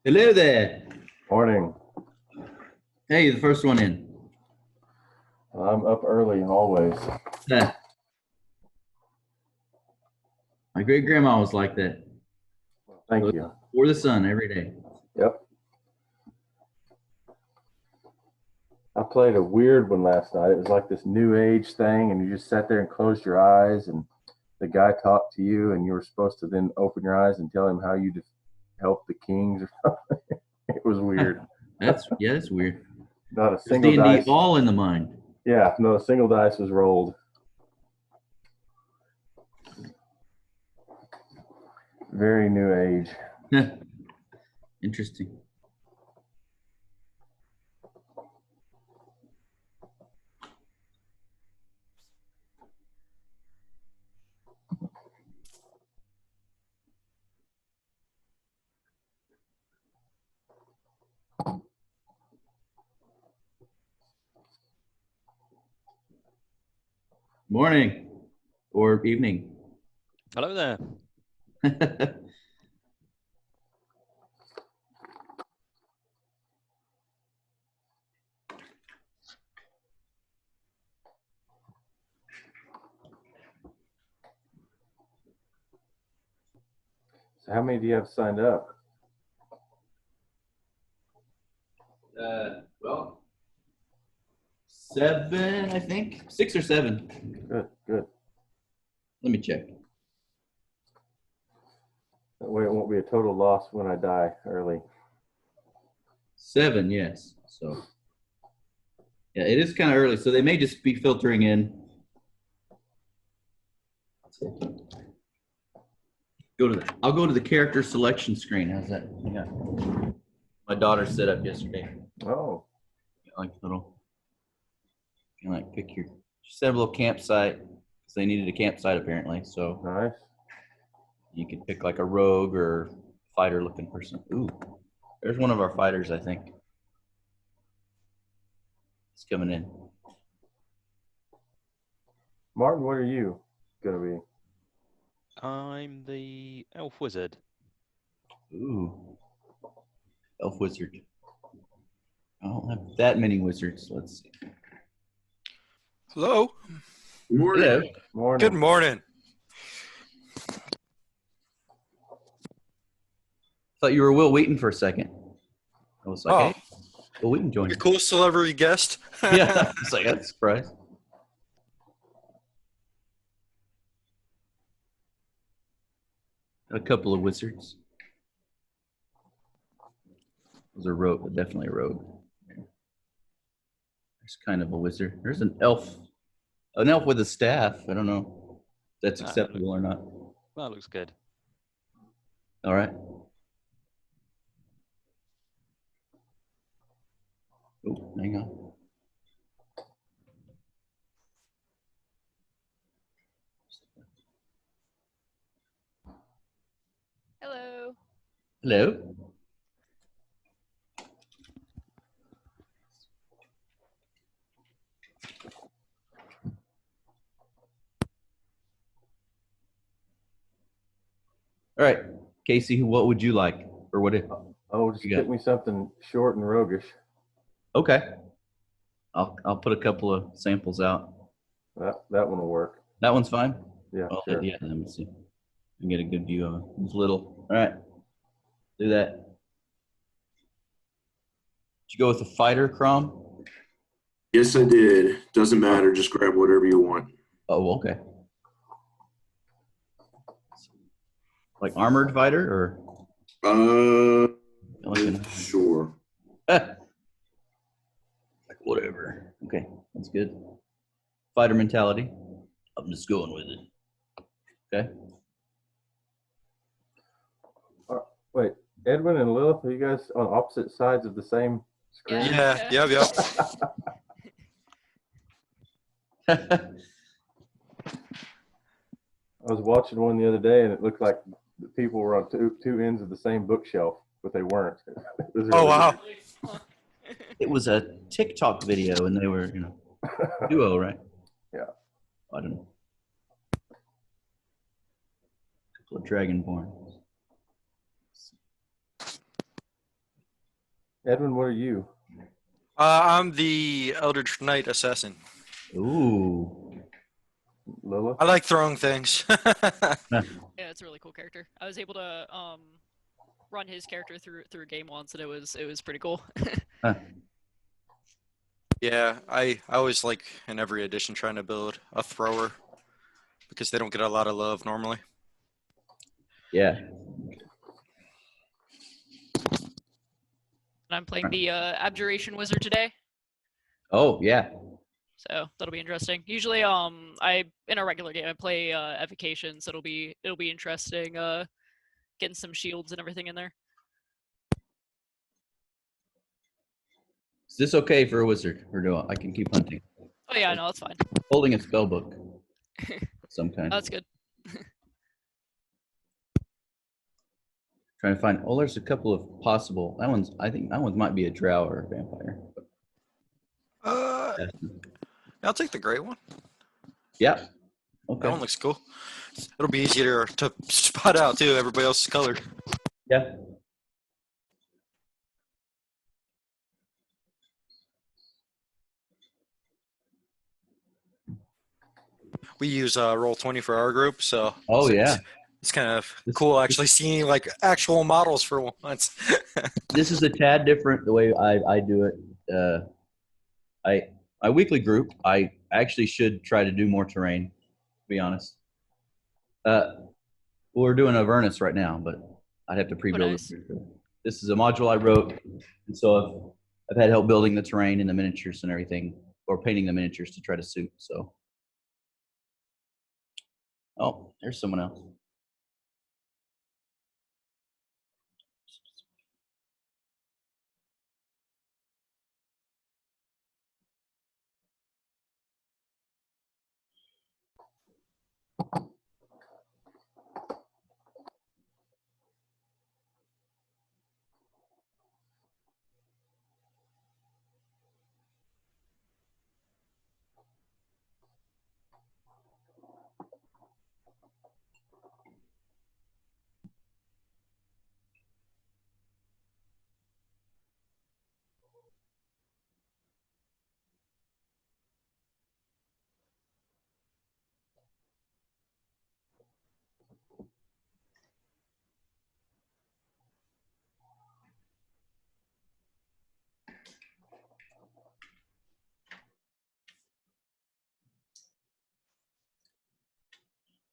Hello there. Morning. Hey, the first one in. I'm up early always. Ah, my great grandma was like that. Thank you. For the sun every day. Yep. I played a weird one last night. It was like this new age thing, and you just sat there and closed your eyes, and the guy talked to you, and you were supposed to then open your eyes and tell him how you help the kings or something. It was weird. That's weird. Not a There's single D&D dice. all in the mind. Yeah, no, a single dice was rolled. Very new age. Interesting. Morning or evening. Hello there. So how many do you have signed up? Well, 7, I think. 6 or 7. Good. Let me check. That way it won't be a total loss when I die early. 7, yes. So, yeah, it is kind of early. So they may just be filtering in. I'll go to the character selection screen. How's that? Yeah. My daughter set up yesterday. Oh. Like little, you can like pick your. She set up a little campsite because they needed a campsite apparently. So Nice. you can pick like a rogue or fighter-looking person. Ooh, there's one of our fighters. I think it's coming in. Martin, what are you gonna be? I'm the elf wizard. Ooh, elf wizard. I don't have that many wizards. Let's see. Hello. Morning. Hello. Morning. Good morning. Thought you were Will Wheaton for a second. I was like, hey, Will Wheaton joined. The coolest celebrity guest. Yeah, it's like that's a surprise. A couple of wizards. Those are rogue, but definitely a rogue. There's kind of a wizard. There's an elf with a staff. I don't know if that's acceptable or not. That looks good. All right. Oh, hang on. Hello. Hello. All right, Casey, what would you like? Or what if? Oh, just get me something short and roguish. Okay. I'll put a couple of samples out. That one will work. That one's fine? Yeah, sure. Yeah, let me see. I can get a good view of it. It's little. All right. Do that. Did you go with the fighter, Crom? Yes, I did. Doesn't matter. Just grab whatever you want. Oh, okay. Like armored fighter or? Sure. Like whatever. Okay, that's good. Fighter mentality. I'm just going with it. Okay. Wait, Edwin and Lilith, are you guys on opposite sides of the same screen? Yeah. I was watching one the other day, and it looked like the people were on two ends of the same bookshelf, but they weren't. Really wow. It was a TikTok video, and they were, duo, right? Yeah. I don't know. A couple of Dragonborn. Edwin, what are you? I'm the Eldritch Knight Assassin. Ooh. Lilith? I like throwing things. Yeah, it's a really cool character. I was able to run his character through a game once, and it was pretty cool. Huh. Yeah, I always like in every edition trying to build a thrower because they don't get a lot of love normally. Yeah. And I'm playing the Abjuration Wizard today, Oh, yeah. so that'll be interesting. Usually, I in a regular game I play Evocation, so it'll be interesting getting some shields and everything in there. Is this okay for a wizard? Or do I can keep hunting? Oh yeah, no, that's fine. Holding a spell book of some kind. That's good. Trying to find. Oh, there's a couple of possible. I think that one might be a drow or a vampire. Yeah. I'll take the gray one. Yeah. Okay. That one looks cool. It'll be easier to spot out too. Everybody else's color. Yeah. We use Roll20 for our group, so Oh, yeah. it's kind of cool actually seeing like actual models for once. This is a tad different the way I do it. My weekly group, I actually should try to do more terrain, to be honest. We're doing Avernus right now, but I'd have to pre-build nice. it. This is a module I wrote, and so I've had help building the terrain and the miniatures and everything, or painting the miniatures to try to suit. So, oh, there's someone else.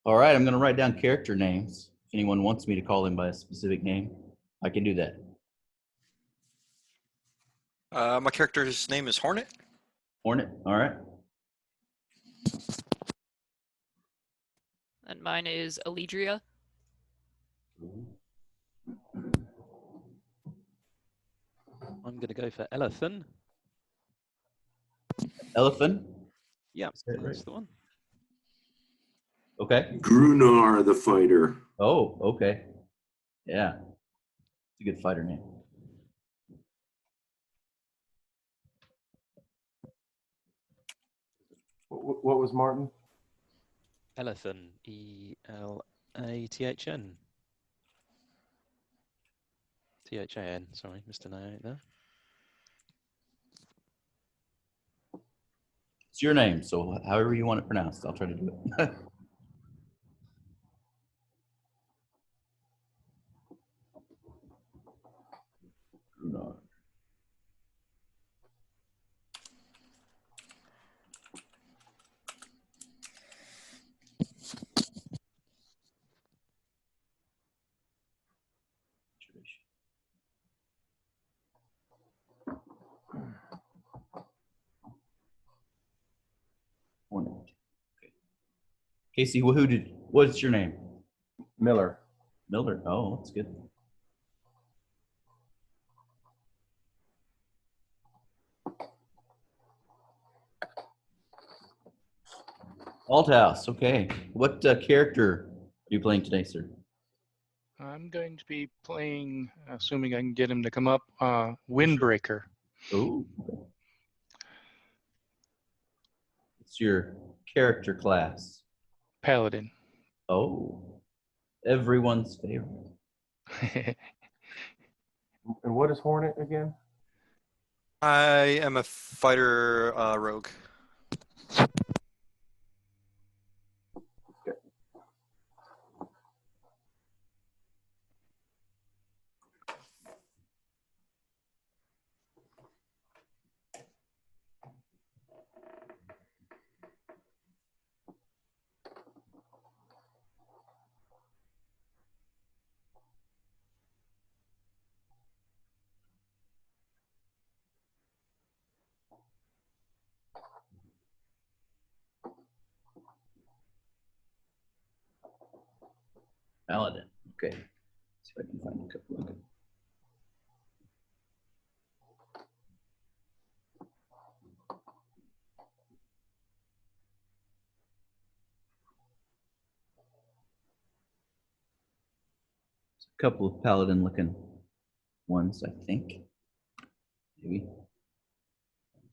All right, I'm going to write down character names. If anyone wants me to call him by a specific name, I can do that. My character's name is Hornet. Hornet, all right. And mine is Alidria. I'm going to go for Elathan. Elephant. Yeah, that right? that's the one. Okay. Grunar the fighter. Oh, okay. Yeah. It's a good fighter name. What was Martin? Elathan. Elathn. Than. Sorry, Mr. No there. It's your name, so however you want it pronounced, I'll try to do it. Grunar. Hornet. Okay. Casey, what's your name? Miller. Miller. Oh, that's good. Althouse. Okay. What character are you playing today, sir? I'm going to be playing, assuming I can get him to come up, Windbreaker. Oh. What's your character class? Paladin. Oh. Everyone's favorite. And what is Hornet again? I am a fighter rogue. Paladin. Okay. See if I can find a couple of them. A couple of paladin looking ones, I think. Maybe.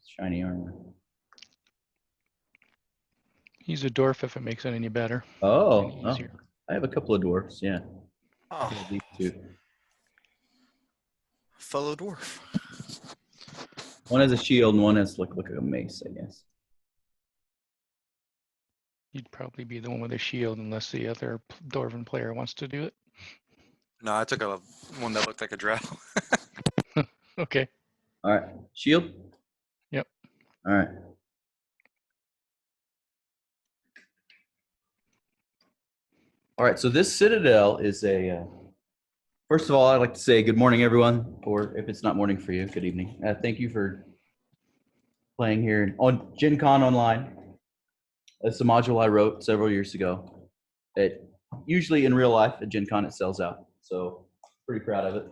Shiny armor. He's a dwarf if it makes it any better. Oh, Any oh, easier. I have a couple of dwarfs, yeah. Oh, These two. fellow dwarf. One has a shield and one has look like a mace, I guess. You'd probably be the one with a shield unless the other dwarven player wants to do it. No, I took a one that looked like a drow. Okay. All right. Shield? Yep. All right. All right, so this Citadel is a, first of all, I'd like to say good morning, everyone, or if it's not morning for you, good evening. Thank you for playing here on Gen Con Online. It's a module I wrote several years ago. It usually in real life at Gen Con it sells out, so pretty proud of it.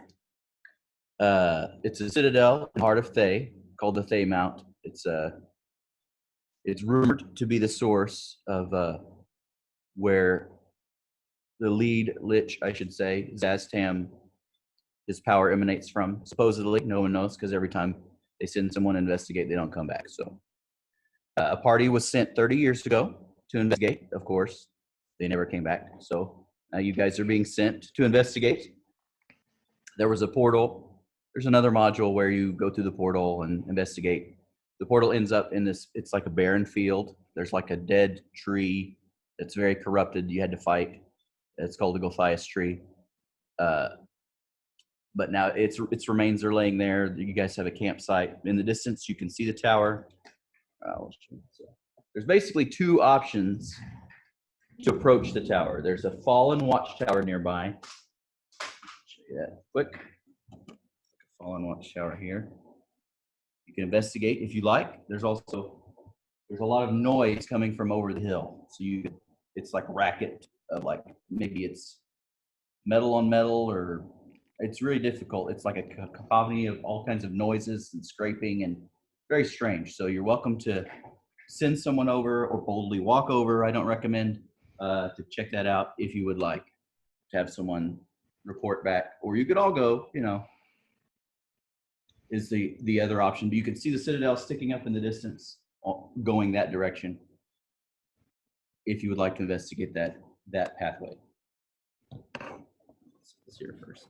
It's a Citadel in the heart of Thay called the Thaymount. It's rumored to be the source of where the lead lich, I should say, Zaztam, his power emanates from. Supposedly, no one knows because every time they send someone to investigate, they don't come back. So a party was sent 30 years ago to investigate. Of course, they never came back. So now you guys are being sent to investigate. There was a portal. There's another module where you go through the portal and investigate. The portal ends up in this, it's like a barren field. There's like a dead tree that's very corrupted. You had to fight. It's called the Gothias tree. But now its remains are laying there. You guys have a campsite. In the distance, you can see the tower. There's basically two options to approach the tower. There's a fallen watchtower nearby. Show you that quick. Fallen watchtower here. You can investigate if you like. There's a lot of noise coming from over the hill. So it's like racket of like, maybe it's metal on metal, or it's really difficult. It's like a cacophony of all kinds of noises and scraping and very strange. So you're welcome to send someone over or boldly walk over. I don't recommend to check that out if you would like to have someone report back, or you could all go, is the other option. But you can see the Citadel sticking up in the distance going that direction if you would like to investigate that pathway. Let's hear it first.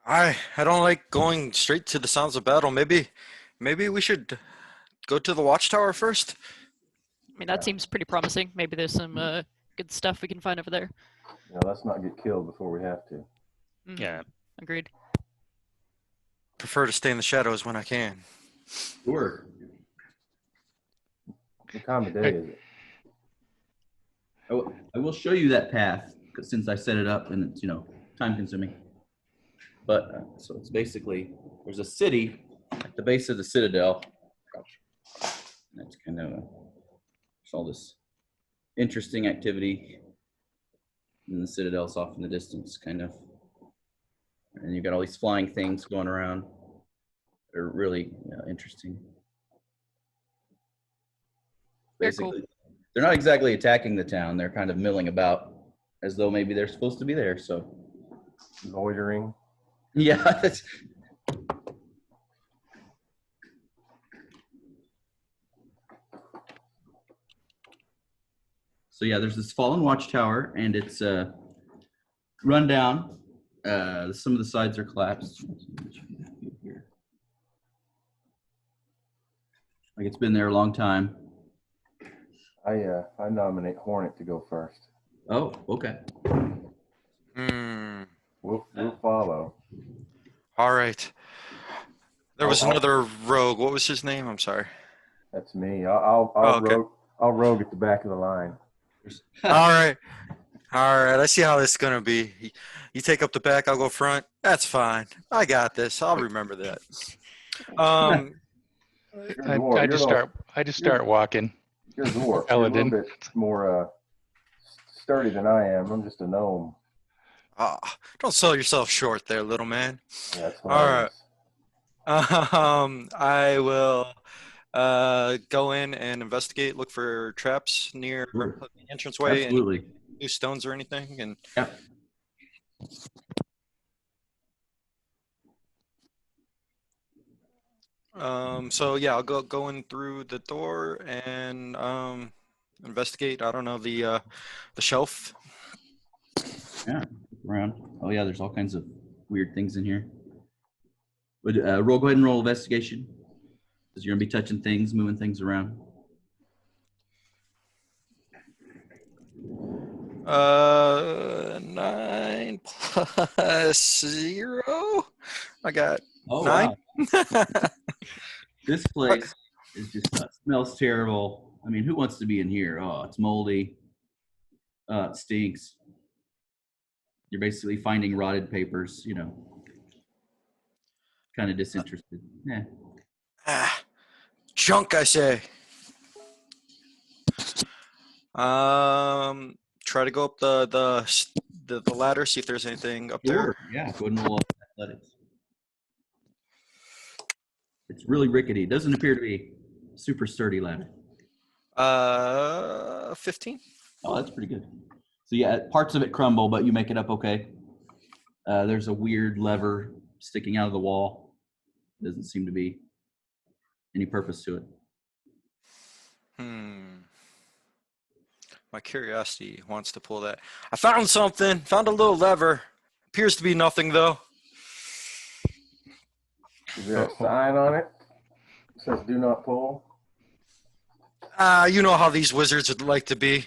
I don't like going straight to the sounds of battle. Maybe we should go to the watchtower first. I mean, that seems pretty promising. Maybe there's some good stuff we can find over there. Yeah, let's not get killed before we have to. Mhm. Yeah. Agreed. Prefer to stay in the shadows when I can. Sure. What time of day is it? I will show you that path since I set it up and it's time consuming. But so it's basically, there's a city at the base of the Citadel. That's kind of there's all this interesting activity, and the Citadel's off in the distance, kind of. And you've got all these flying things going around. They're really interesting. Very cool. Basically, they're not exactly attacking the town. They're kind of milling about as though maybe they're supposed to be there. So, Loitering. yeah. That's, so yeah, there's this fallen watchtower, and it's run down. Some of the sides are collapsed. Like it's been there a long time. I nominate Hornet to go first. Oh, okay. Hmm. We'll follow. All right. There was I'll- another rogue. What was his name? I'm sorry. That's me. I'll Oh, okay. rogue at the back of the line. All right. All right. I see how this is going to be. You take up the back, I'll go front. That's fine. I got this. I'll remember that. You're a dwarf. I just start walking. You're a dwarf. You're a little Paladin. bit more sturdy than I am. I'm just a gnome. Don't sell yourself short there, little man. Yeah, that's All right. hilarious. I will go in and investigate, look for traps near Sure. the entranceway, and Absolutely. loose stones or anything. And Yep. so yeah, I'll go in through the door and investigate. I don't know, the shelf. Yeah. Around. Oh yeah, there's all kinds of weird things in here. Would go ahead and roll investigation, because you're gonna be touching things, moving things around. 9 plus 0. I got Oh 9. wow. This place is just smells terrible. I mean, who wants to be in here? Oh, it's moldy. It stinks. You're basically finding rotted papers, you know. Kind of disinterested. Yeah. Junk, I say. Try to go up the ladder, see if there's anything up there. Sure. Yeah. Go ahead and roll athletics. It's really rickety. It doesn't appear to be super sturdy ladder. 15. Oh, that's pretty good. So yeah, parts of it crumble, but you make it up okay. There's a weird lever sticking out of the wall. Doesn't seem to be any purpose to it. My curiosity wants to pull that. I found something. Found a little lever. Appears to be nothing though. Is there a sign on it? It says "Do not pull." You know how these wizards would like to be.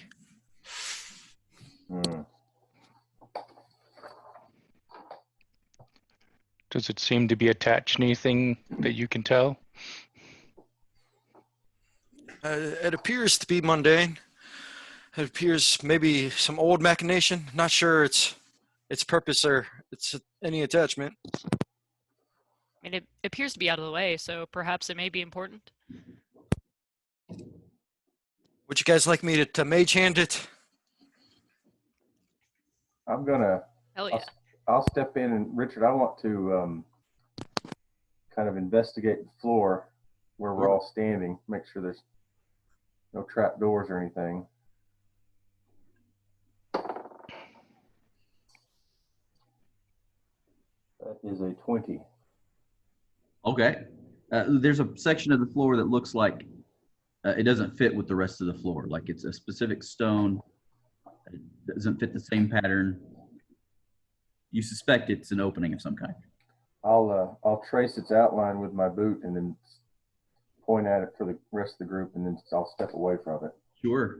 Does it seem to be attached to anything that you can tell? It appears to be mundane. It appears maybe some old machination. Not sure its purpose or its any attachment. I mean, it appears to be out of the way, so perhaps it may be important. Would you guys like me to mage hand it? I'm gonna. Hell yeah. I'll step in, and Richard, I want to kind of investigate the floor where we're all standing. Make sure there's no trap doors or anything. That is a 20. Okay. There's a section of the floor that looks like it doesn't fit with the rest of the floor. Like it's a specific stone. It doesn't fit the same pattern. You suspect it's an opening of some kind. I'll trace its outline with my boot and then point at it for the rest of the group, and then I'll step away from it. Sure.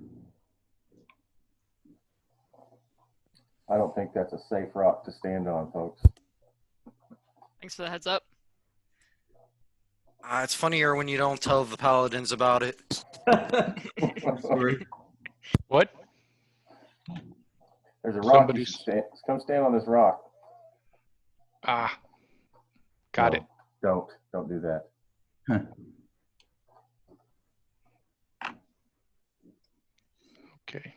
I don't think that's a safe rock to stand on, folks. Thanks for the heads up. It's funnier when you don't tell the paladins about it. Sorry. What? There's a rock. Come stand on this rock. Got No, it. Don't do that. Huh. Okay.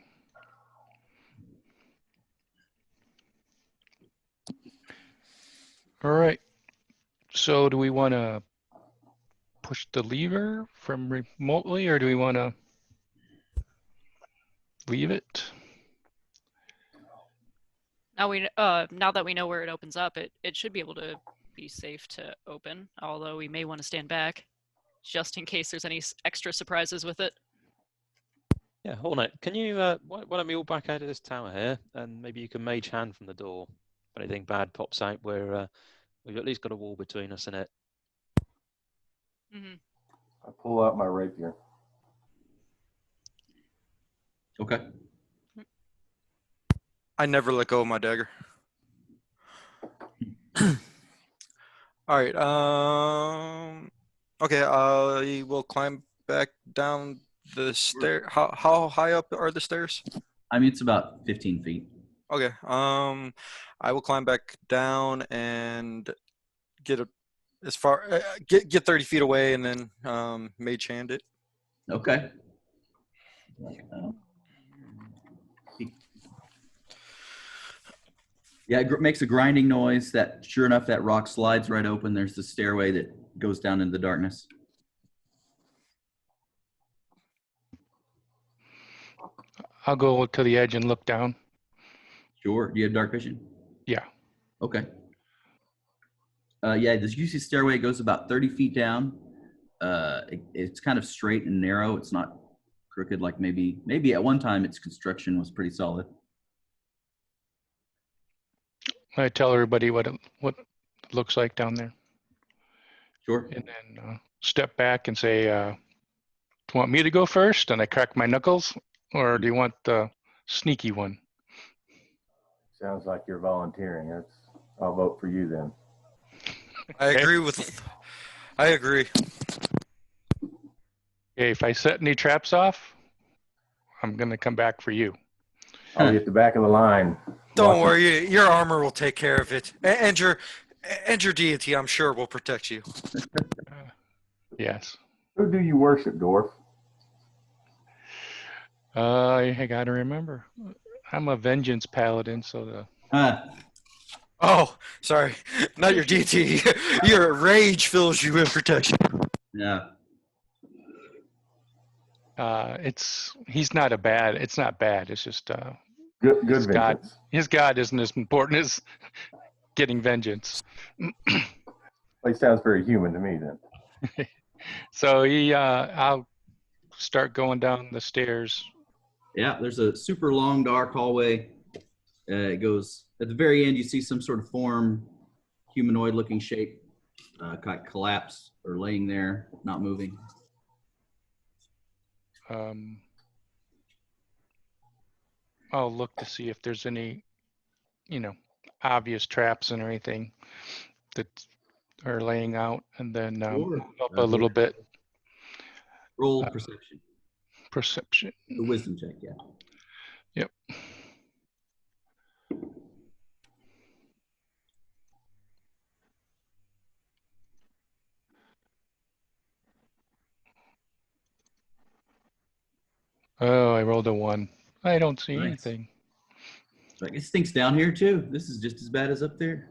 All right. So do we want to push the lever from remotely, or do we want to leave it? Now that we know where it opens up, it should be able to be safe to open, although we may want to stand back just in case there's any extra surprises with it. Yeah, Hornet, can you, why don't we all back out of this tower here, and maybe you can mage hand from the door. If anything bad pops out, we've at least got a wall between us and it. Mm-hmm. I pull out my rapier. Okay. I never let go of my dagger. All right. Okay. I will climb back down the stair. How high up are the stairs? I mean, it's about 15 feet. Okay. I will climb back down and get as far get 30 feet away, and then mage hand it. Okay. Yeah, it makes a grinding noise. That sure enough, that rock slides right open. There's the stairway that goes down into the darkness. I'll go to the edge and look down. Sure. Do you have dark vision? Yeah. Okay. Yeah, this UC stairway goes about 30 feet down. It's kind of straight and narrow. It's not crooked like maybe at one time its construction was pretty solid. I tell everybody what it looks like down there, Sure. and then step back and say, "Do you want me to go first?" And I crack my knuckles, or do you want the sneaky one? Sounds like you're volunteering. I'll vote for you then. I Okay. agree. Okay, if I set any traps off, I'm gonna come back for you. I'll be at the back of the line. Don't watching. worry, your armor will take care of it, and your deity, I'm sure, will protect you. Yes. Who do you worship, dwarf? I gotta remember. I'm a vengeance paladin, so the Oh, sorry, not your deity. Your rage fills you with protection. Yeah. he's not a bad. It's not bad. It's just Good his god. vengeance. His god isn't as important as getting vengeance. Well, he sounds very human to me then. So I'll start going down the stairs. Yeah, there's a super long, dark hallway. It goes at the very end. You see some sort of form, humanoid-looking shape, kind of collapsed or laying there, not moving. I'll look to see if there's any, obvious traps and anything that are laying out, and then Sure. move up a little bit. Roll perception. Perception. The wisdom check, yeah. Yep. Oh, I rolled a 1. I don't see Nice. anything. Like, it stinks down here too. This is just as bad as up there.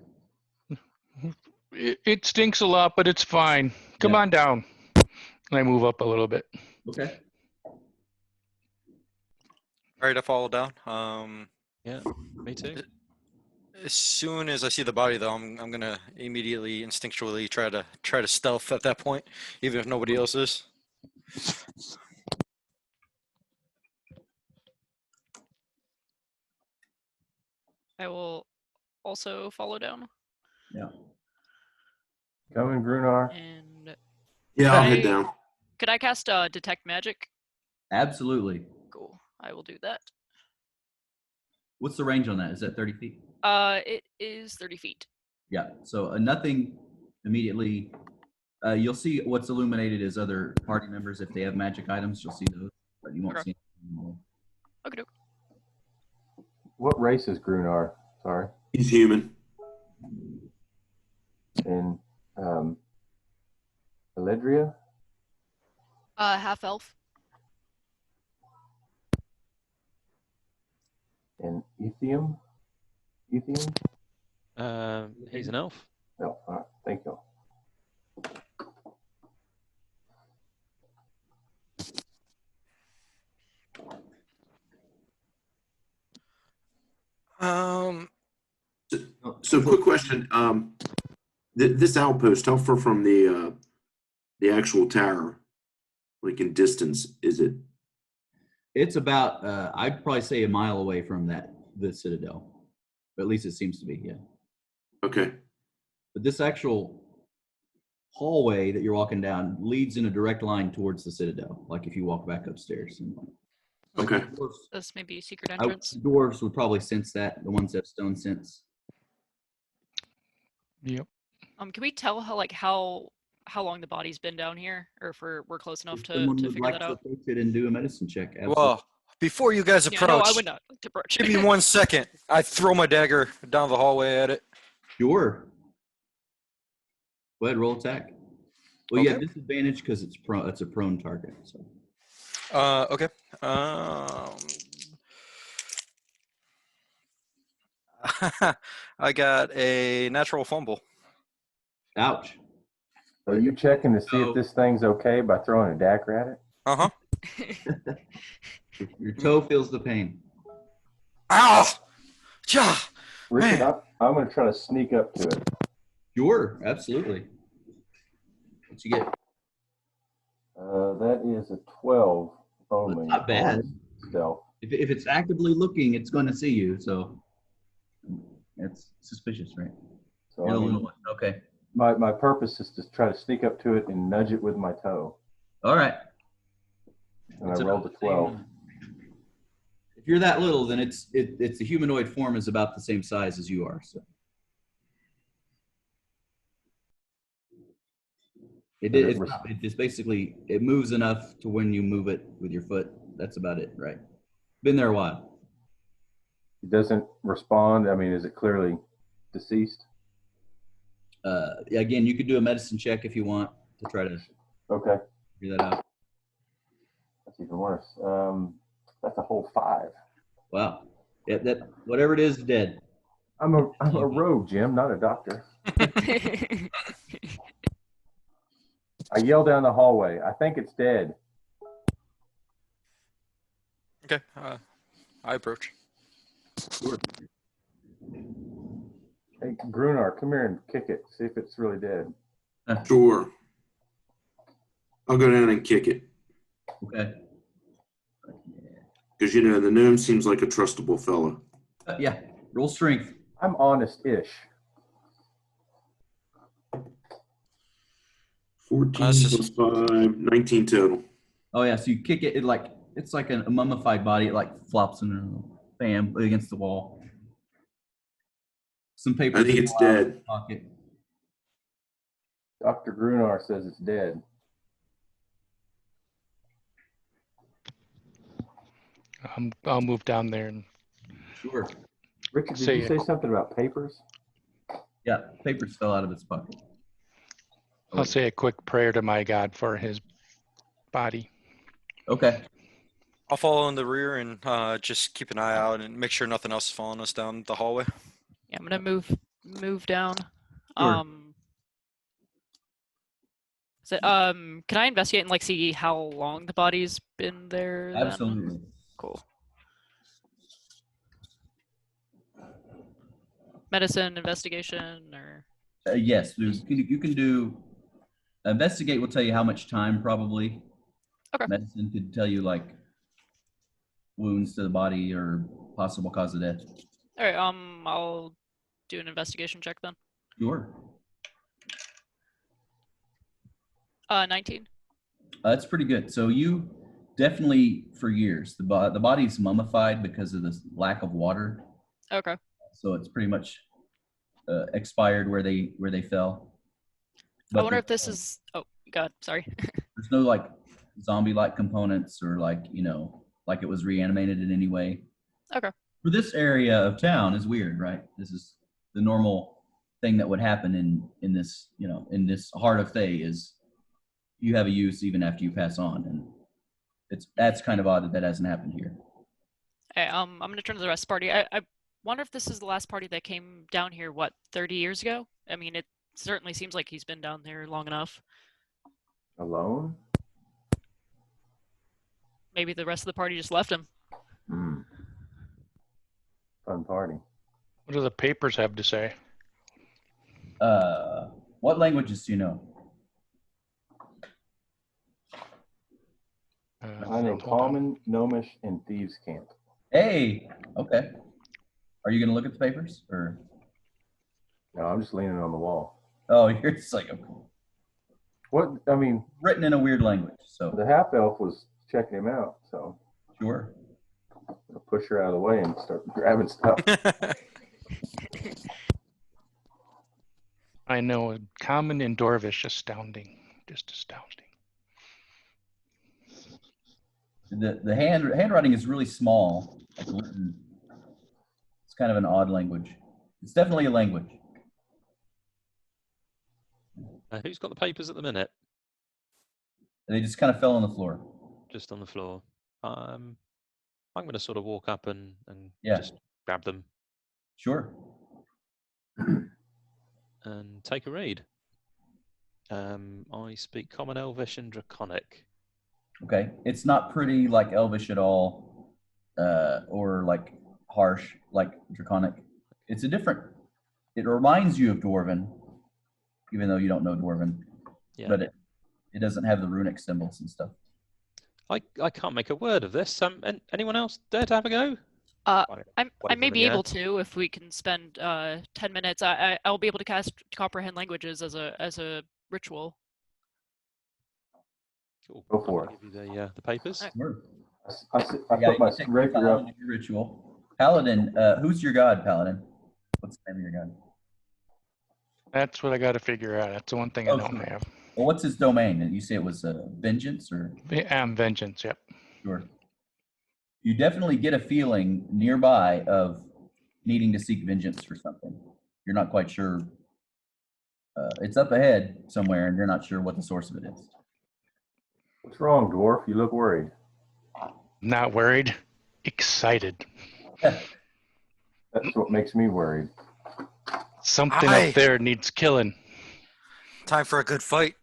It stinks a lot, but it's fine. Come Yeah. on down. And I move up a little bit. Okay. All right, I follow down. Yeah, me too. As soon as I see the body, though, I'm gonna immediately instinctually try to stealth at that point, even if nobody else is. I will also follow down. Yeah. Coming, Grunar. And Yeah, I'll head I- down. could I cast Detect Magic? Absolutely. Cool. I will do that. What's the range on that? Is that 30 feet? It is 30 feet. Yeah. So nothing immediately. You'll see what's illuminated as other party members. If they have magic items, you'll see those, but you won't Okay. see anything more. Okay. What race is Grunar? Sorry. He's human. In Eledria? Half elf. In Ethium? Ethium? He's an elf. No, all right. Thank you. So quick question. This outpost, how far from the actual tower, like in distance, is it? It's about, I'd probably say a mile away from the Citadel. At least it seems to be, yeah. Okay. But this actual hallway that you're walking down leads in a direct line towards the Citadel. Like if you walk back upstairs. And like Okay. This may be a secret I, entrance. dwarves would probably sense that. The ones that have stone sense. Yep. Can we tell how long the body's been down here, or if we're close enough If to someone would figure like that to out? approach it and do a medicine check. Absolutely. Well, before you guys Yeah, no, I approach, would not like to approach. give me 1 second. I throw my dagger down the hallway at it. Sure. Go ahead, roll attack. Well, you have Okay. disadvantage because it's a prone target. So Okay. I got a natural fumble. ouch. Are you checking to see if So- this thing's okay by throwing a dagger at it? Uh-huh. Your toe feels the pain. Ow! Ja! Richard, Man. I'm going to try to sneak up to it. Sure, absolutely. What you get? That is a 12 only. Not bad. on Stealth. If it's actively looking, it's going to see you. So it's suspicious, right? So You're I the mean, little one. Okay. my purpose is to try to sneak up to it and nudge it with my toe. All right. And It's I rolled a about the same. 12. If you're that little, then it's the humanoid form is about the same size as you are. So it just basically it moves enough to when you move it with your foot. That's about it, right? Been there a while. It doesn't respond. I mean, is it clearly deceased? Again, you could do a medicine check if you want to try to Okay, figure that out. that's even worse. That's a whole 5. Wow. Yeah, that whatever it is dead. I'm a rogue, Jim, not a doctor. I yell down the hallway. I think it's dead. Okay. I approach. Sure. Hey, Grunar, come here and kick it. See if it's really dead. Sure. I'll go down and kick it. Okay. Because, you know, the gnome seems like a trustable fella. Yeah. Roll strength. I'm honest-ish. 14 That's just- plus 5, 19 total. Oh yeah. So you kick it. It's like a mummified body. It like flops and bam against the wall. Some paper. I think it's dead. Pocket. Dr. Grunar says it's dead. I'll move down there and Sure. Richard, did Say you say something about papers? Yeah. Papers fell out of its pocket. I'll say a quick prayer to my God for his body. Okay. I'll follow in the rear and just keep an eye out and make sure nothing else is following us down the hallway. Yeah, I'm gonna move down. Sure. Can I investigate and like see how long the body's been there? then? Absolutely. Cool. Medicine investigation or Yes. You can do. Investigate will tell you how much time probably. Okay. Medicine could tell you like wounds to the body or possible cause of death. all right. I'll do an investigation check then. Sure. 19. That's pretty good. So you definitely for years the body's mummified because of this lack of water. Okay. So it's pretty much expired where they fell. I wonder if this is. Oh God, sorry. There's no like zombie-like components or like like it was reanimated in any way. Okay. For this area of town is weird, right? This is the normal thing that would happen in this in this heart of Thay is you have a use even after you pass on, and that's kind of odd that hasn't happened here. Hey, I'm gonna turn to the rest of the party. I wonder if this is the last party that came down here. What 30 years ago? I mean, it certainly seems like he's been down there long enough. Alone? Maybe the rest of the party just left him. Hmm. Fun party. What do the papers have to say? What languages do you know? I know hold on. Common, Gnomish, and Thieves' Camp. Hey, okay. Are you gonna look at the papers or? No, I'm just leaning on the wall. Oh, you're just like okay. What I mean, Written in a weird language. So the half elf was checking him out, so sure. I'll push her out of the way and start grabbing stuff. I know a common in Dwarvish, astounding, just astounding. The handwriting is really small. Like written. It's kind of an odd language. It's definitely a language. Who's got the papers at the minute? They just kind of fell on the floor. Just on the floor. I'm going to sort of walk up and Yeah. just grab them Sure. and take a read. I speak Common, Elvish, and Draconic. Okay. It's not pretty like Elvish at all, or like harsh like Draconic. It's a different. It reminds you of Dwarven, even though you don't know Dwarven. Yeah. But it doesn't have the runic symbols and stuff. I can't make a word of this. Anyone else dare to have a go? I Wave may them be in the able to if we can spend 10 minutes. I'll be able to cast comprehend languages as a ritual. Cool. Go I'm for gonna give you the papers. Sure. I put my rapier up. Ritual. Paladin. Who's your god, Paladin? What's the name of your god? That's what I got to figure out. That's the one thing I don't have. Well, what's his domain? And you say it was vengeance or? Vengeance, yep. Sure. You definitely get a feeling nearby of needing to seek vengeance for something. You're not quite sure. It's up ahead somewhere, and you're not sure what the source of it is. What's wrong, dwarf? You look worried. Not worried, excited. That's what makes me worried. Something Aye. up there needs killing. Time for a good fight.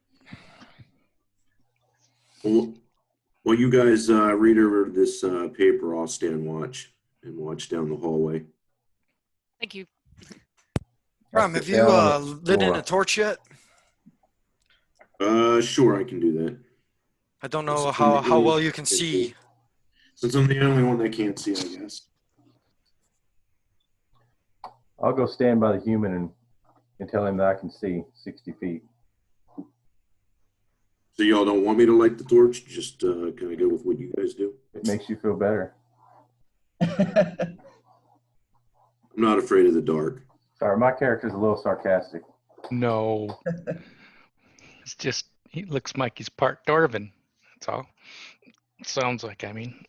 Well, while you guys read over this paper, I'll stand watch and watch down the hallway. Thank you. Ram, have you lit in a torch yet? Sure, I can do that. I don't know how well you can see. Since I'm the only one that can't see, I guess. I'll go stand by the human and tell him that I can see 60 feet. So y'all don't want me to light the torch? Just can I go with what you guys do? It makes you feel better. I'm not afraid of the dark. Sorry, my character's a little sarcastic. No. It's just, he looks like he's part Dwarven. That's all. It sounds like, I mean.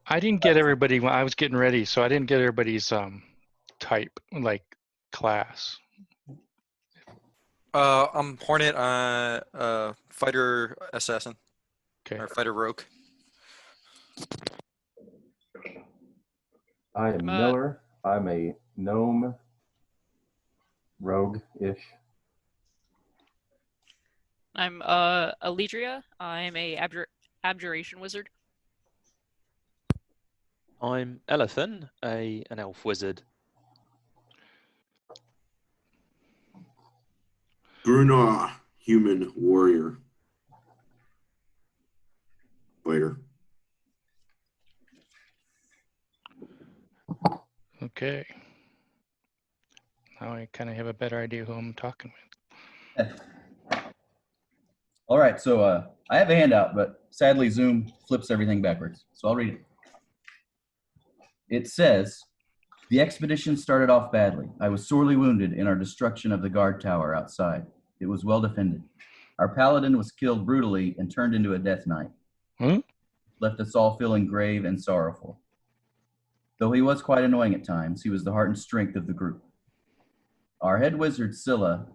I didn't get everybody when I was getting ready, so I didn't get everybody's type, like class. I'm Hornet, fighter assassin, Okay. or fighter rogue. I am Miller. I'm a gnome rogue-ish. I'm Alidria. I'm a abjuration wizard. I'm Elethan, an elf wizard. Grunar, human warrior. Fighter. Okay. Now I kind of have a better idea who I'm talking with. All right, so I have a handout, but sadly Zoom flips everything backwards. So I'll read it. It says, the expedition started off badly. I was sorely wounded in our destruction of the guard tower outside. It was well defended. Our paladin was killed brutally and turned into a death knight. Left us all feeling grave and sorrowful. Though he was quite annoying at times, he was the heart and strength of the group. Our head wizard, Scylla,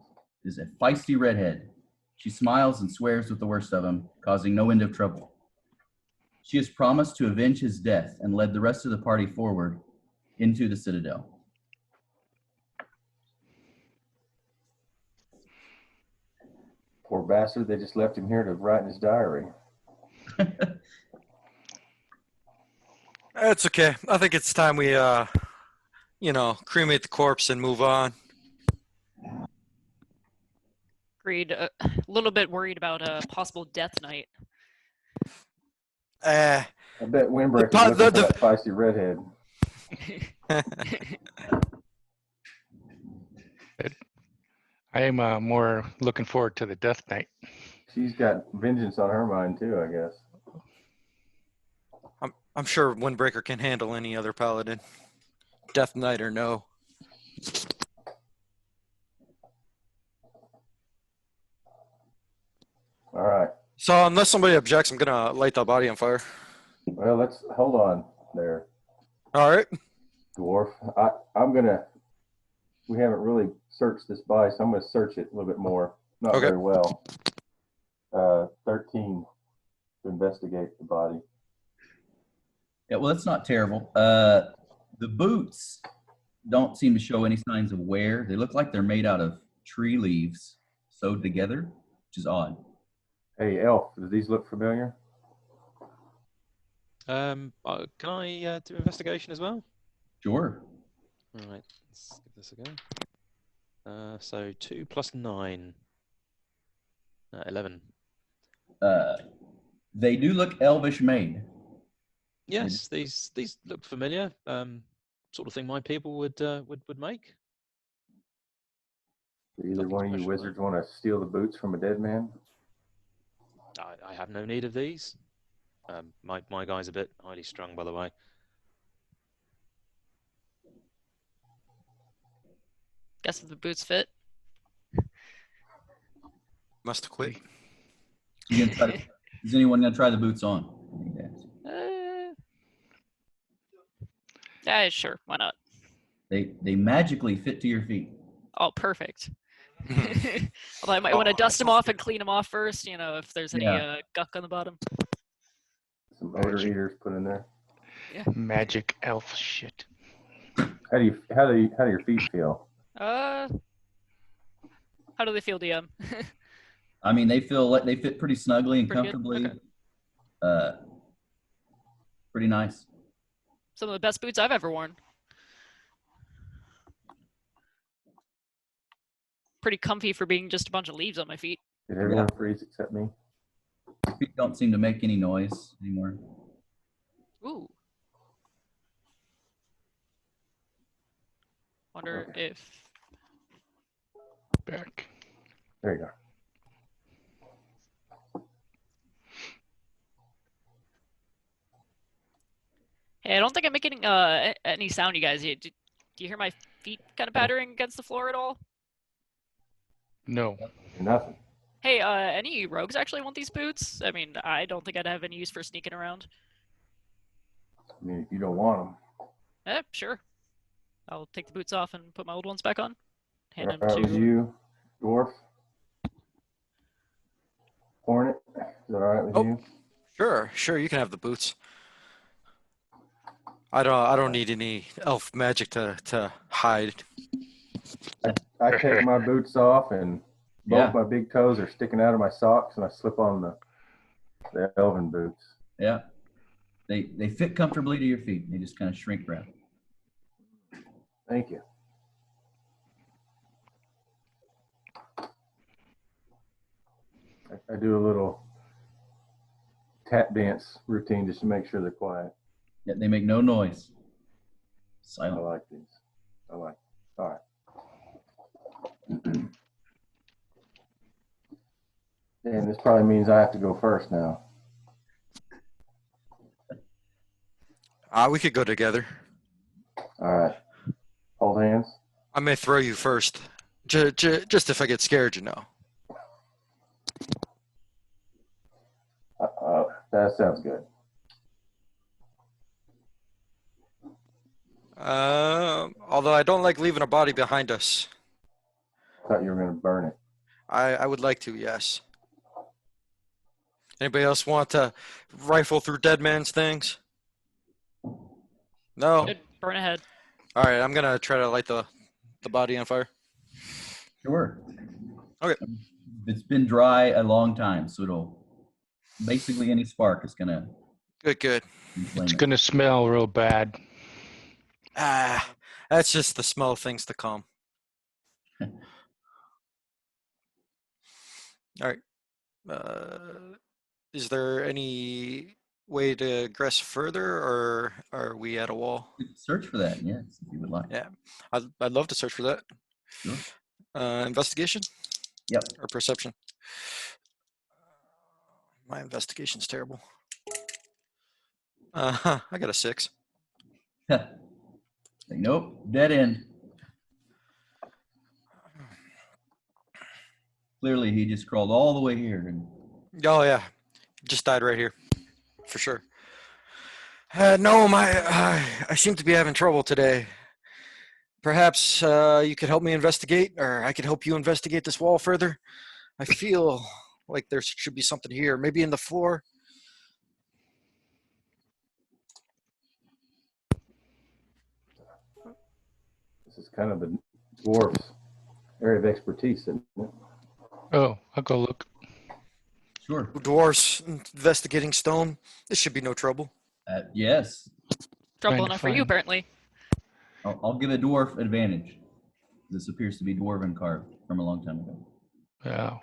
is a feisty redhead. She smiles and swears with the worst of them, causing no end of trouble. She has promised to avenge his death and led the rest of the party forward into the Citadel. Poor bastard, they just left him here to write in his diary. It's okay. I think it's time we, cremate the corpse and move on. Agreed. A little bit worried about a possible death knight. I bet Windbreaker's looking for that feisty redhead. I am more looking forward to the Death Knight. She's got vengeance on her mind too, I guess. I'm sure Windbreaker can handle any other paladin, Death Knight or no. All right. So unless somebody objects, I'm gonna light the body on fire. Well, let's hold on there, All right. dwarf. We haven't really searched this body, so I'm gonna search it a little bit more. Not Okay. very well. 13 to investigate the body. Yeah, well, that's not terrible. The boots don't seem to show any signs of wear. They look like they're made out of tree leaves sewed together, which is odd. Hey, Elf, do these look familiar? Can I do investigation as well? Sure. All right, let's give this a go. So 2 + 9, 11. They do look elvish made. Yes, these look familiar. Sort of thing my people would make. Do either Nothing one of you special, wizards want to steal the boots from a dead man? I have no need of these. My guy's a bit highly strung, by the way. Guess if the boots fit. Must have quit. You gonna try to- is anyone going to try the boots on? Yeah, sure. Why not? They magically fit to your feet. Oh, perfect. Although I might want to dust them off and clean them off first, if there's any Yeah. guck on the bottom. Some odor eaters put in there. Magic elf shit. How do your feet feel? How do they feel, DM? I mean, they feel like they fit pretty snugly and Pretty good? comfortably. Okay. Pretty nice. Some of the best boots I've ever worn. Pretty comfy for being just a bunch of leaves on my feet. Did everyone freeze except me? Your feet don't seem to make any noise anymore. Ooh. Wonder if... Back. There you go. Hey, I don't think I'm making any sound, you guys. Do you hear my feet kind of pattering against the floor at all? No. Nothing. Hey, any rogues actually want these boots? I mean, I don't think I'd have any use for sneaking around. I mean, if you don't want them. Sure. I'll take the boots off and put my old ones back on. Hand them All right, with to... you, dwarf. Hornet, is that all right with you? Sure. You can have the boots. I don't need any elf magic to hide. I take my boots off and both my big toes are sticking out of my socks, and I slip on the elven boots. Yeah. They fit comfortably to your feet. They just kind of shrink around. Thank you. I do a little tap dance routine just to make sure they're quiet. Yeah, they make no noise. I Silent. like these. I like. All right. And this probably means I have to go first now. We could go together. All right. Hold hands. I may throw you first, just if I get scared, That sounds good. Although I don't like leaving a body behind us. Thought you were going to burn it. I would like to, yes. Anybody else want to rifle through dead man's things? No? Good. Burn ahead. All right, I'm going to try to light the body on fire. Sure. Okay. It's been dry a long time, so it'll basically any spark is gonna. Good. It's going to smell real bad. That's just the smell of things to come. All right. Is there any way to aggress further, or are we at a wall? Search for that, yes, if you would like. Yeah, I'd love to search for that. Sure. Investigation Yep. or perception? My investigation's terrible. I got a 6. Like, nope, dead end. Clearly, he just crawled all the way here. And Oh yeah, just died right here, for sure. No, I seem to be having trouble today. Perhaps you could help me investigate, or I could help you investigate this wall further. I feel like there should be something here, maybe in the floor. This is kind of the dwarf's area of expertise, isn't it? Oh, I'll go look. sure. Dwarves investigating stone. This should be no trouble. Yes, Trouble Trying to enough for you, find- apparently. I'll give a dwarf advantage. This appears to be dwarven carved from a long time ago. Yeah.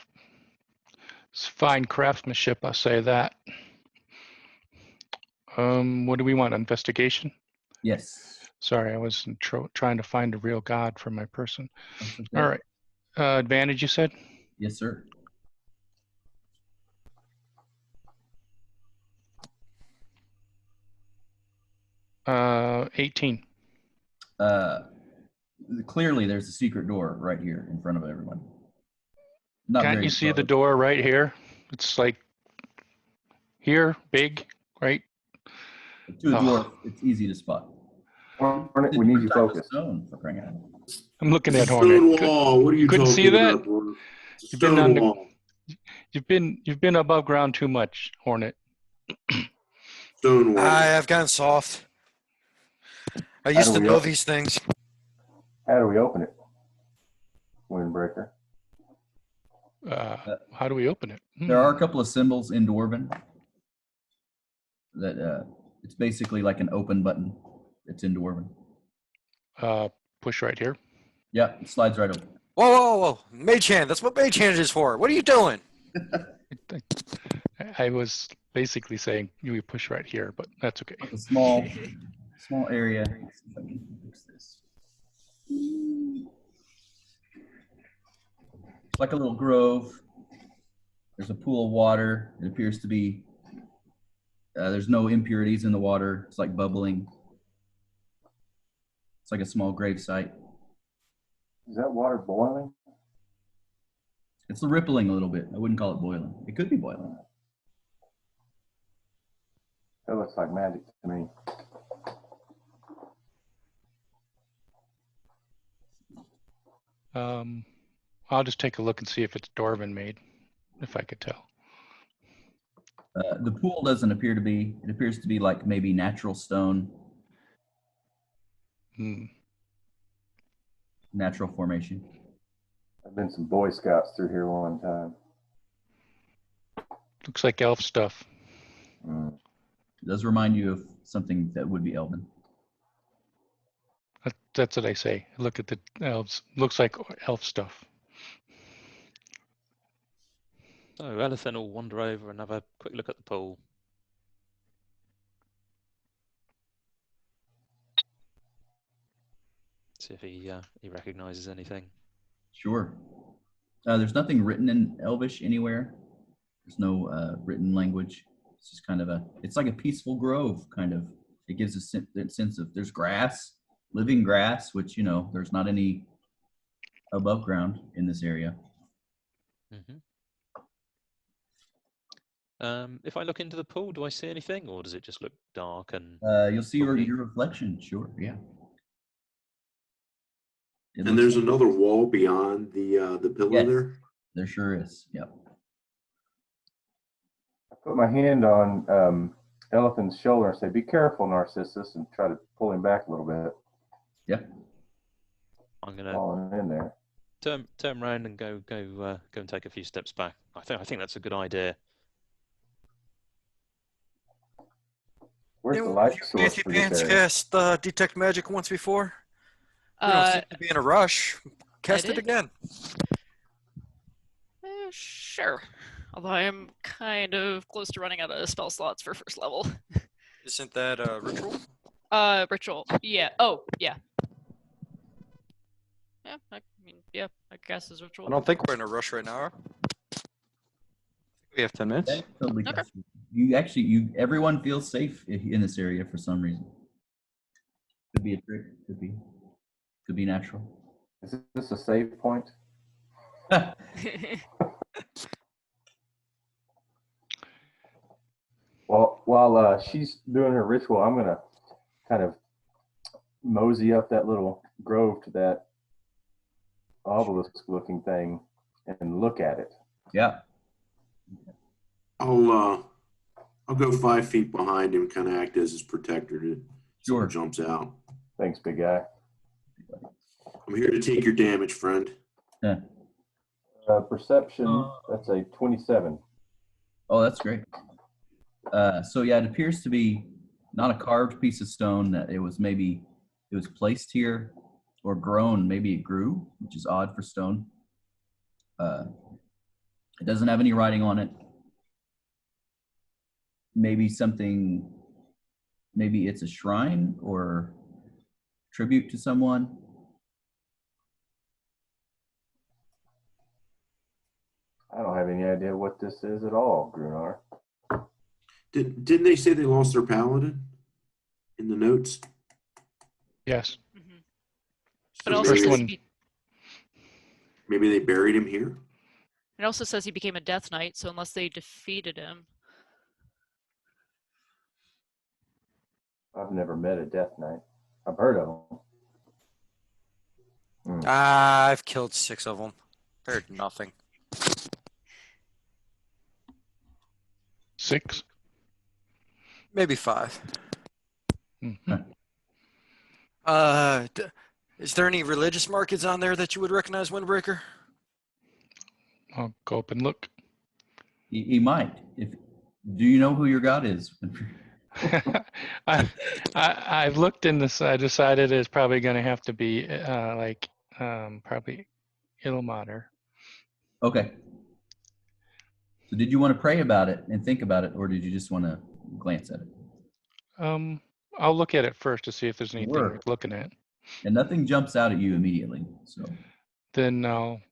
It's fine craftsmanship, I'll say that. What do we want? Investigation? Yes. Sorry, I was trying to find a real god for my person. That's okay. All right. Advantage, you said? Yes, sir. Uh, 18. Clearly, there's a secret door right here in front of everyone. Not Can't very you see the close. door right here? It's like here, big, right? To a Oh. dwarf, it's easy to spot. Hornet, we need you Different type of focused. stone, for crying out loud. I'm looking It's at a stone Hornet. wall. What are you couldn't talking see that? about, Hornet? It's a You've been stone on the- wall. You've been above ground too much, Hornet. Stone wall. I have gotten soft. I used do to we know open- these things. How do we open it? Windbreaker. How do we open it? There are a couple of symbols in Dwarven that it's basically like an open button. It's in Dwarven. Push right here. Yeah, it slides right open. Whoa, whoa, whoa. Mage hand. That's what mage hand is for. What are you doing? I was basically saying you push right here, but that's okay. A small area. Let's see if I can fix this. It's like a little grove. There's a pool of water. It appears to be, there's no impurities in the water. It's like bubbling. It's like a small grave site. Is that water boiling? It's rippling a little bit. I wouldn't call it boiling. It could be boiling. That looks like magic to me. I'll just take a look and see if it's Dwarven made, if I could tell. The pool doesn't appear to be. It appears to be like maybe natural stone, Hmm. natural formation. I've been some Boy Scouts through here one time. Looks like elf stuff. Mm. It does remind you of something that would be elven. That's what I say. Look at the elves. Looks like elf stuff. So Elephant will wander over and have a quick look at the pool. See if he recognizes anything. Sure. There's nothing written in Elvish anywhere. There's no written language. It's just kind of it's like a peaceful grove, kind of. It gives a sense of there's grass, living grass, which, you know, there's not any above ground in this area. Mm-hmm. If I look into the pool, do I see anything, or does it just look dark and? You'll see your Okay. reflection. Sure. Yeah. It And looks there's like- another wall beyond the pillar Yes. there. There sure is. Yep. I put my hand on Elephant's shoulder and say, "Be careful, Narcissus," and try to pull him back a little bit. Yeah. I'm gonna Falling in there. turn around and go and take a few steps back. I think that's a good idea. Where's the Didn't light you source Fancy for this Pants area? cast detect magic once before? We don't seem to be in a rush. Cast it did. again. Sure. Although I am kind of close to running out of spell slots for first level. Isn't that a ritual? Ritual. Yeah. Oh, yeah. Yeah, I mean, yeah, I guess is ritual. I don't think we're in a rush right now. Are we? We have 10 minutes. That totally Okay. gets everyone feels safe in this area for some reason. Could be a trick. Could be natural. Is this a save point? Well, while she's doing her ritual, I'm gonna kind of mosey up that little grove to that obelisk-looking thing and look at it. Yeah. I'll go 5 feet behind him, kind of act as his protector to Sure. jumps out. Thanks, big guy. I'm here to take your damage, friend. Yeah. Perception, that's a 27. Oh, that's great. So yeah, it appears to be not a carved piece of stone. That it was placed here or grown. Maybe it grew, which is odd for stone. It doesn't have any writing on it. Maybe it's a shrine or tribute to someone. I don't have any idea what this is at all, Grunar. Didn't they say they lost their paladin in the notes? Yes. Mhm. So It also First says one. maybe they buried him here. it also says he became a Death Knight. So unless they defeated him, I've never met a Death Knight. I've heard of them. I've killed 6 of them. They're nothing. 6. Maybe 5. Mhm. Is there any religious markings on there that you would recognize, Windbreaker? I'll go up and look. He might. Do you know who your god is? I've looked in this. I decided it's probably going to have to be probably Ilmater. Okay. So did you want to pray about it and think about it, or did you just want to glance at it? I'll look at it first to see if there's anything Sure. worth looking at. And nothing jumps out at you immediately. So Then I'll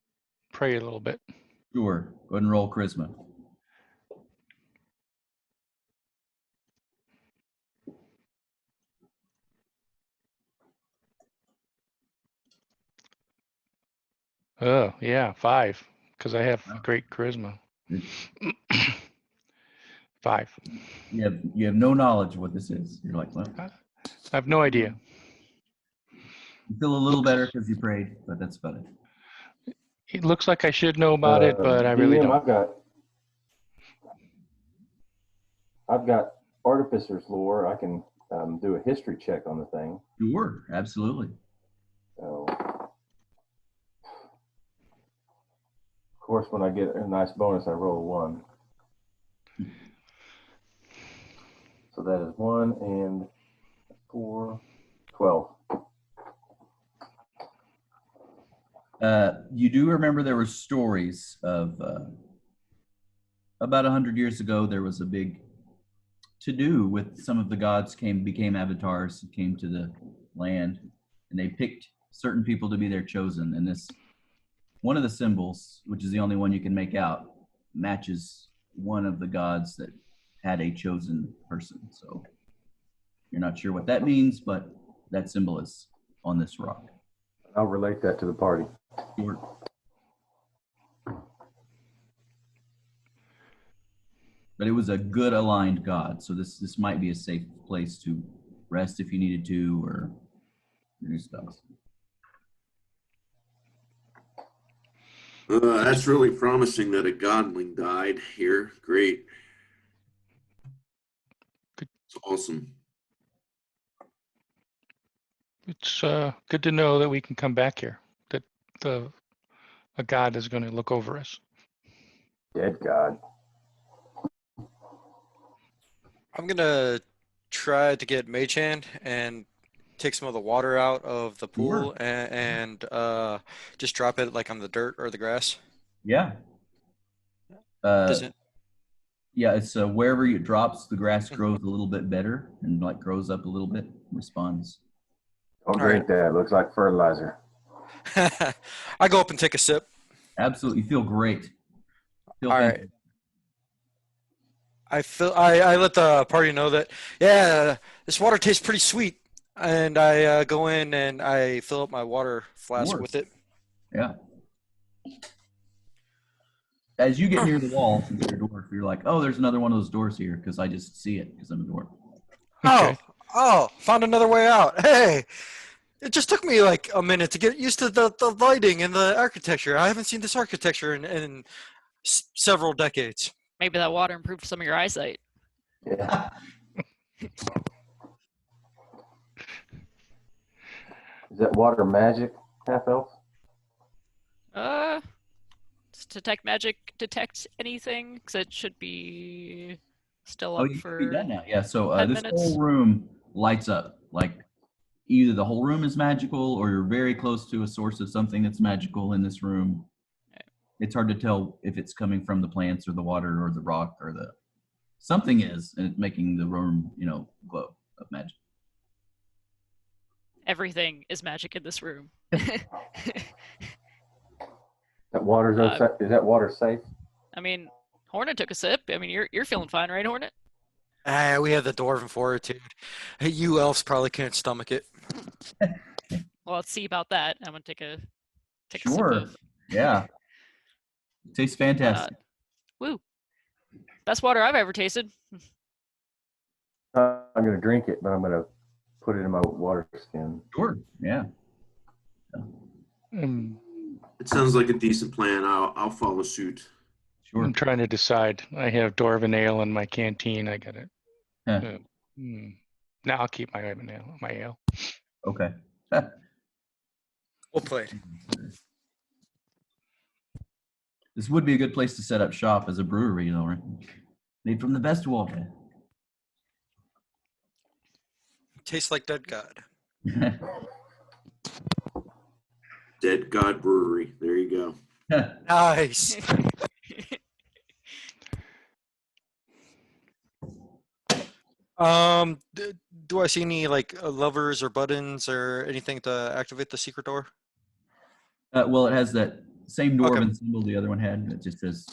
pray a little bit. sure. Go ahead and roll charisma. Oh, yeah, 5, because I have great charisma. 5. You have no knowledge of what this is. You're like, well, I have no idea. you feel a little better because you prayed, but that's about it. It looks like I should know about it, but I really DM, don't. I've got Artificer's lore. I can do a history check on the thing. Sure, absolutely. So, of course, when I get a nice bonus, I roll a 1. So that is 1 and 4, 12. You do remember there were stories of about 100 years ago. There was a big to-do with some of the gods became avatars, came to the land, and they picked certain people to be their chosen. And this one of the symbols, which is the only one you can make out, matches one of the gods that had a chosen person. So you're not sure what that means, but that symbol is on this rock. I'll relate that to the party. Sure. But it was a good aligned god, so this might be a safe place to rest if you needed to, or do stuff. That's really promising that a godling died here. Great. It's awesome. It's good to know that we can come back here, that a god is going to look over us. Dead god. I'm going to try to get Mage Hand and take some of the water out of the pool and just drop it like on the dirt or the grass. Yeah. Does it? Yeah, it's wherever it drops, the grass grows a little bit better and like grows up a little bit, responds. Don't drink that. It looks like fertilizer. I go up and take a sip. Absolutely. You feel great. Feel All right. fantastic. I let the party know that, yeah, this water tastes pretty sweet. And I go in and I fill up my water flask Sure. with it. Yeah. As you get near the wall, since you're a dwarf, you're like, oh, there's another one of those doors here because I just see it because I'm a dwarf. Okay. Oh, found another way out. Hey, it just took me like a minute to get used to the lighting and the architecture. I haven't seen this architecture in several decades. Maybe that water improved some of your eyesight. Yeah. Is that water magic, half elf? Does detect magic detect anything? Because it should be still Oh, up you should for be done now. Yeah. So 10 this minutes. whole room lights up. Like either the whole room is magical or you're very close to a source of something that's magical in this room. It's hard to tell if it's coming from the plants or the water or the rock or the something is, and it's making the room, glow of magic. Everything is magic in this room. That water's is that water safe? I mean, Hornet took a sip. I mean, you're feeling fine, right, Hornet? We have the dwarven fortitude. Hey, you elves probably can't stomach it. Well, let's see about that. I'm gonna take a sip Sure. of. Yeah. It tastes fantastic. Woo! Best water I've ever tasted. I'm going to drink it, but I'm going to put it in my water skin. Sure. Yeah. It sounds like a decent plan. I'll follow suit. Sure. I'm trying to decide. I have Dwarven ale in my canteen. I got it. Huh. Now I'll keep my ale. Okay. Well played. This would be a good place to set up shop as a brewery, right? Made from the best water. Tastes like dead god. Dead God Brewery. There you go. Nice. Do I see any like levers or buttons or anything to activate the secret door? Well, it has that same dwarven Okay. symbol the other one had. It just says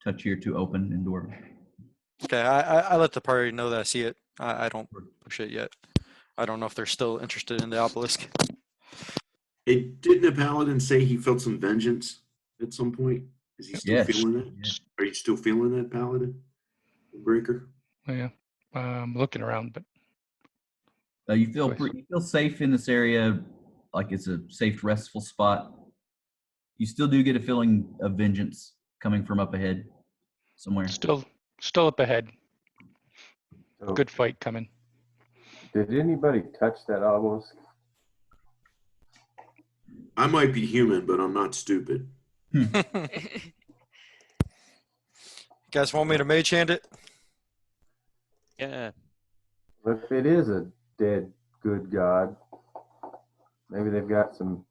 touch here to open in dwarven. Okay, I let the party know that I see it. I don't push it yet. I don't know if they're still interested in the obelisk. Hey, didn't a paladin say he felt some vengeance at some point? Is he still Yes. feeling that? Yeah. Are you still feeling that, paladin? Breaker? Yeah. I'm looking around, but You feel safe in this area, like it's a safe, restful spot. You still do get a feeling of vengeance coming from up ahead somewhere. still up ahead. So, Good fight coming. did anybody touch that obelisk? I might be human, but I'm not stupid. You guys want me to mage hand it? Yeah. If it is a dead good god, maybe they've got some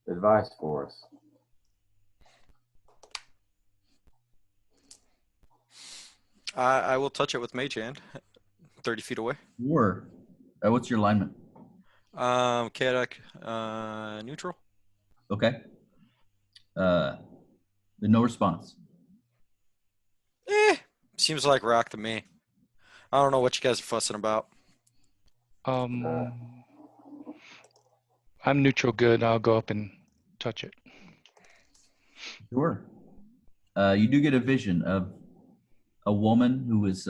advice for us. I will touch it with mage hand, 30 feet away. Sure. What's your alignment? Chaotic, neutral. Okay. No response. Seems like rock to me. I don't know what you guys are fussing about. I'm neutral good. I'll go up and touch it. Sure. You do get a vision of a woman who is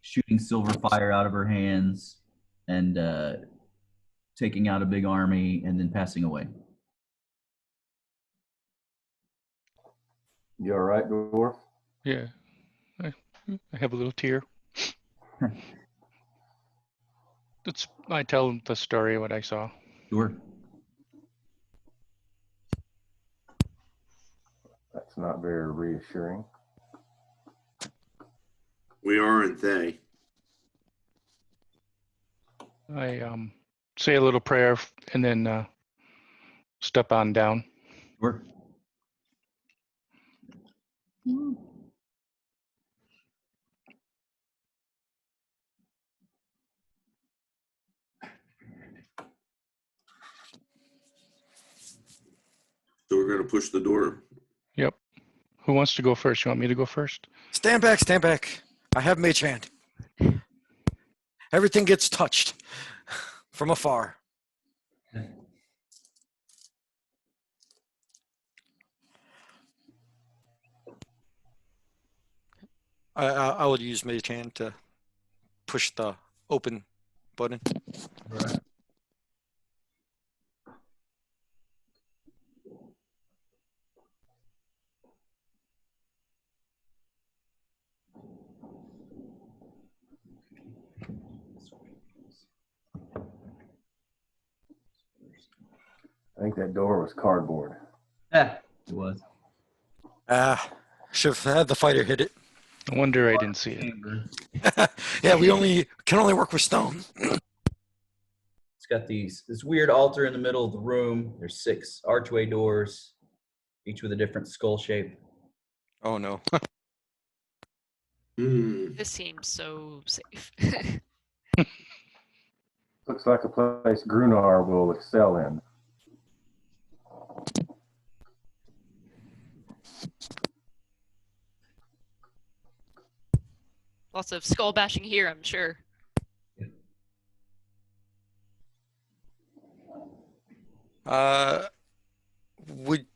shooting silver fire out of her hands and taking out a big army and then passing away. You all right, dwarf? Yeah. I have a little tear. I tell the story of what I saw. Sure. That's not very reassuring. We aren't they? I say a little prayer and then step on down. Sure. we're going to push the door. Yep. Who wants to go first? You want me to go first? Stand back, stand back. I have mage hand. Everything gets touched from afar. I would use mage hand to push the open button. Right. I think that door was cardboard. Yeah, it was. Should have had the fighter hit it. No wonder I didn't see it. Yeah, we can only work with stone. It's got this weird altar in the middle of the room. There's 6 archway doors, each with a different skull shape. Oh no. This seems so safe. Looks like a place Grunar will excel in. Lots of skull bashing here, I'm sure. Would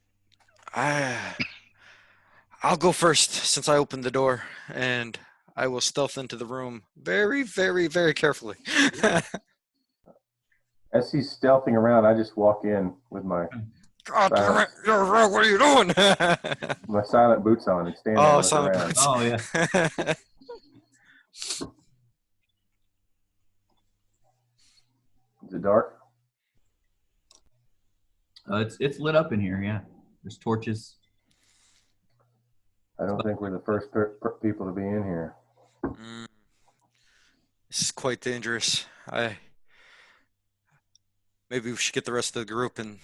I'll go first since I opened the door, and I will stealth into the room very, very, very carefully. As he's stealthing around, I just walk in with my God damn it! What are you doing? my silent boots on and stand there and Oh, look silent around. boots. Oh, yeah. Is it dark? It's lit up in here, yeah. There's torches. I don't think we're the first people to be in here. This is quite dangerous. Maybe we should get the rest of the group and